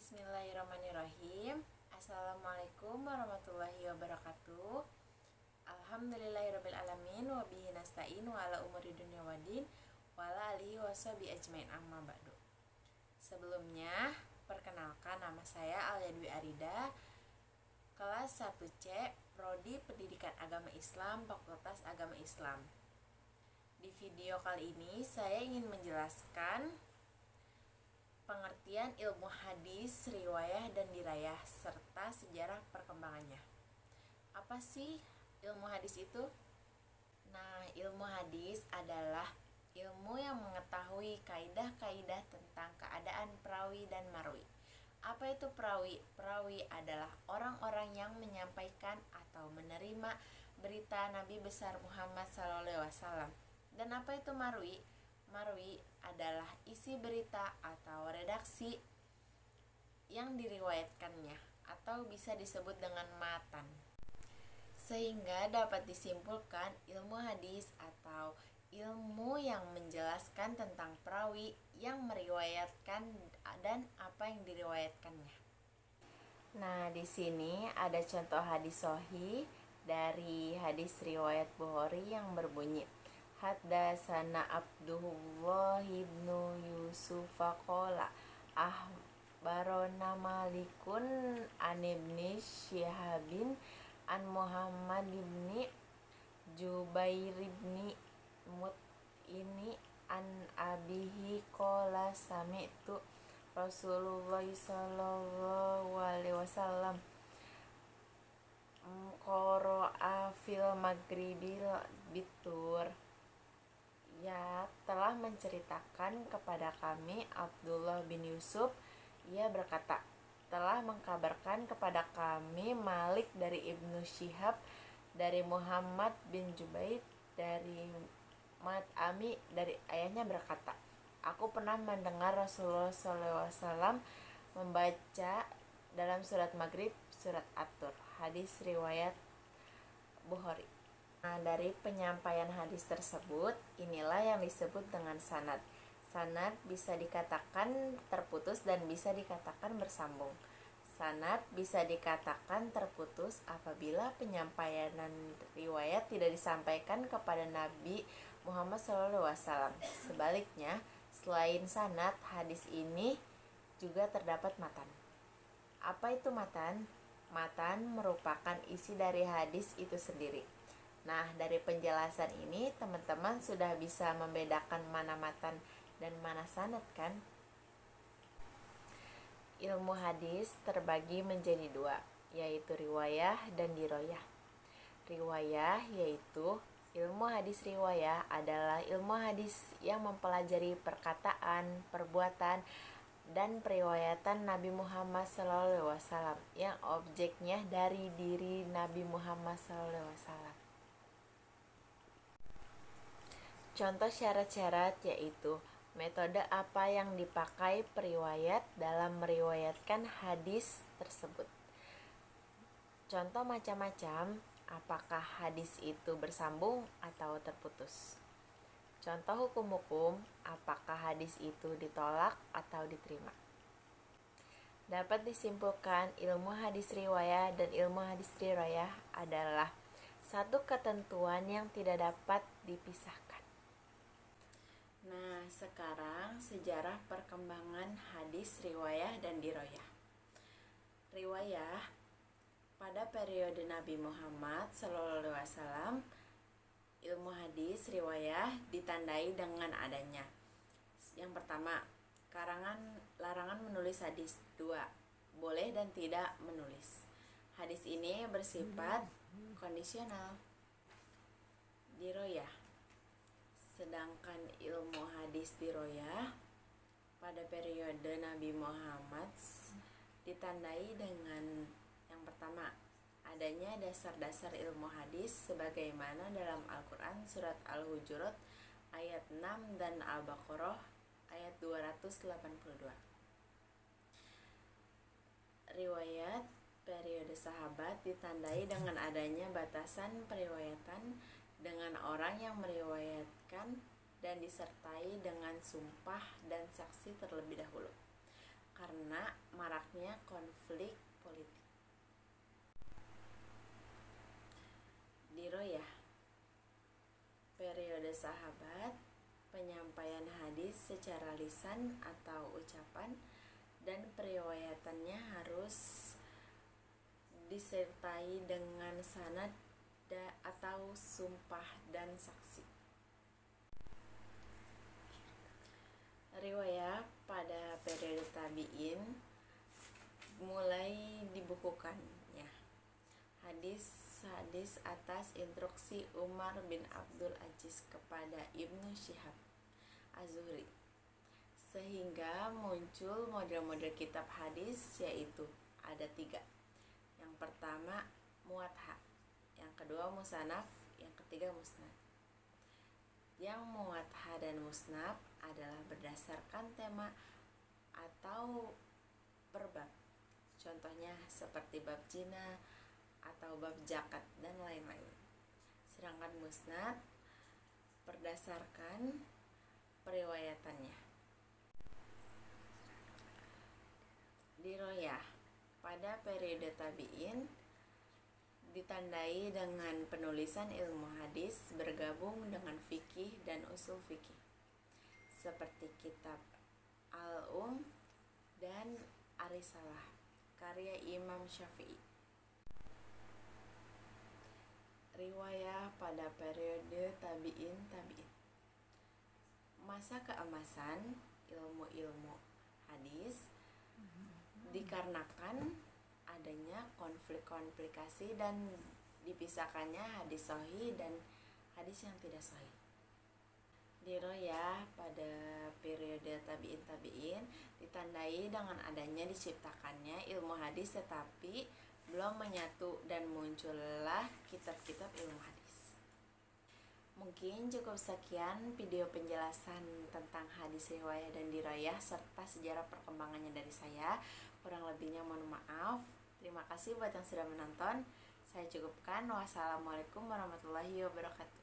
Bismillahirrahmanirrahim. Assalamualaikum warahmatullahi wabarakatuh. Alhamdulillahirabbil alamin wa bihi nasta'in wa ala umuri dunya waddin wa ala alihi washabi ajmain amma ba'du. Sebelumnya, perkenalkan nama saya Alyadwi Arida, kelas 1C, Prodi Pendidikan Agama Islam, Fakultas Agama Islam. Di video kali ini saya ingin menjelaskan pengertian ilmu hadis, riwayah, dan dirayah, serta sejarah perkembangannya. Apa sih ilmu hadis itu? Nah, ilmu hadis adalah ilmu yang mengetahui kaidah-kaidah tentang keadaan perawi dan marwi. Apa itu perawi? Perawi adalah orang-orang yang menyampaikan atau menerima berita Nabi besar Muhammad SAW. Dan apa itu marwi? Marwi adalah isi berita atau redaksi yang diriwayatkannya atau bisa disebut dengan matan. Sehingga dapat disimpulkan ilmu hadis atau ilmu yang menjelaskan tentang perawi yang meriwayatkan dan apa yang diriwayatkannya. Nah, di sini ada contoh hadis sahih dari hadis riwayat Bukhari yang berbunyi, Haddatsana Abdullah ibnu Yusuf qala ahbarona Malikun an ibni Syihabin an Muhammad ibni Jubair ibni Mut'ini an abihi qala sami'tu Rasulullah sallallahu alaihi wasallam qara'a fil maghribil bitur, ya telah menceritakan kepada kami Abdullah bin Yusuf, ia berkata, telah mengkabarkan kepada kami Malik dari Ibnu Syihab, dari Muhammad bin Jubair, dari Mat'ami, dari ayahnya berkata, aku pernah mendengar Rasulullah SAW membaca dalam surat Maghrib, surat At-Tur. Hadis riwayat Bukhari. Nah, dari penyampaian hadis tersebut, inilah yang disebut dengan sanad. Sanad bisa dikatakan terputus dan bisa dikatakan bersambung. Sanad bisa dikatakan terputus apabila penyampaian riwayat tidak disampaikan kepada Nabi Muhammad SAW. Sebaliknya, selain sanad, hadis ini juga terdapat matan. Apa itu matan? Matan merupakan isi dari hadis itu sendiri. Nah, dari penjelasan ini teman-teman sudah bisa membedakan mana matan dan mana sanad kan? Ilmu hadis terbagi menjadi dua, yaitu riwayah dan diroyah. Riwayah yaitu ilmu hadis riwayah adalah ilmu hadis yang mempelajari perkataan, perbuatan, dan periwayatan Nabi Muhammad SAW yang objeknya dari diri Nabi Muhammad SAW. Contoh syarat-syarat yaitu metode apa yang dipakai periwayat dalam meriwayatkan hadis tersebut. Contoh macam-macam, apakah hadis itu bersambung atau terputus. Contoh hukum-hukum, apakah hadis itu ditolak atau diterima. Dapat disimpulkan ilmu hadis riwayah dan ilmu hadis riwayah adalah satu ketentuan yang tidak dapat dipisahkan. Nah, sekarang sejarah perkembangan hadis riwayah dan diroyah. Riwayah pada periode Nabi Muhammad SAW, ilmu hadis riwayah ditandai dengan adanya. Yang pertama, larangan menulis hadis. 2, boleh dan tidak menulis. Hadis ini bersifat kondisional. Diroyah. Sedangkan ilmu hadis diroyah pada periode Nabi Muhammad ditandai dengan yang pertama, adanya dasar-dasar ilmu hadis sebagaimana dalam Al-Quran surat Al-Hujurat ayat 6 dan Al-Baqarah ayat 282. Riwayat periode sahabat ditandai dengan adanya batasan periwayatan dengan orang yang meriwayatkan dan disertai dengan sumpah dan saksi terlebih dahulu. karena maraknya konflik politik. Diroyah, periode sahabat, penyampaian hadis secara lisan atau ucapan, dan periwayatannya harus disertai dengan sanad atau sumpah dan saksi. Riwayat pada periode tabi'in mulai dibukukannya hadis-hadis atas instruksi Umar bin Abdul Aziz kepada Ibnu Syihab Az-Zuhri, sehingga muncul model-model kitab hadis, yaitu ada 3. Yang pertama muwatta, yang kedua musannaf, yang ketiga musnad. Yang muwatta dan musnad adalah berdasarkan tema atau per bab, contohnya seperti bab zina atau bab zakat dan lain-lain. Sedangkan musnad berdasarkan periwayatannya. Diroyah pada periode tabi'in ditandai dengan penulisan ilmu hadis bergabung dengan fikih dan usul fikih, seperti kitab Al-Um dan Ar-Risalah karya Imam Syafi'i. Riwayah pada periode tabi'in. Masa keemasan ilmu-ilmu hadis dikarenakan adanya konflik-komplikasi dan dipisahkannya hadis sahih dan hadis yang tidak sahih. Diroyah pada periode tabi'in ditandai dengan adanya diciptakannya ilmu hadis, tetapi belum menyatu dan muncullah kitab-kitab ilmu hadis. Mungkin cukup sekian video penjelasan tentang hadis riwayah dan diroyah serta sejarah perkembangannya dari saya. Kurang lebihnya mohon maaf. Terima kasih buat yang sudah menonton. Saya cukupkan. Wassalamualaikum warahmatullahi wabarakatuh.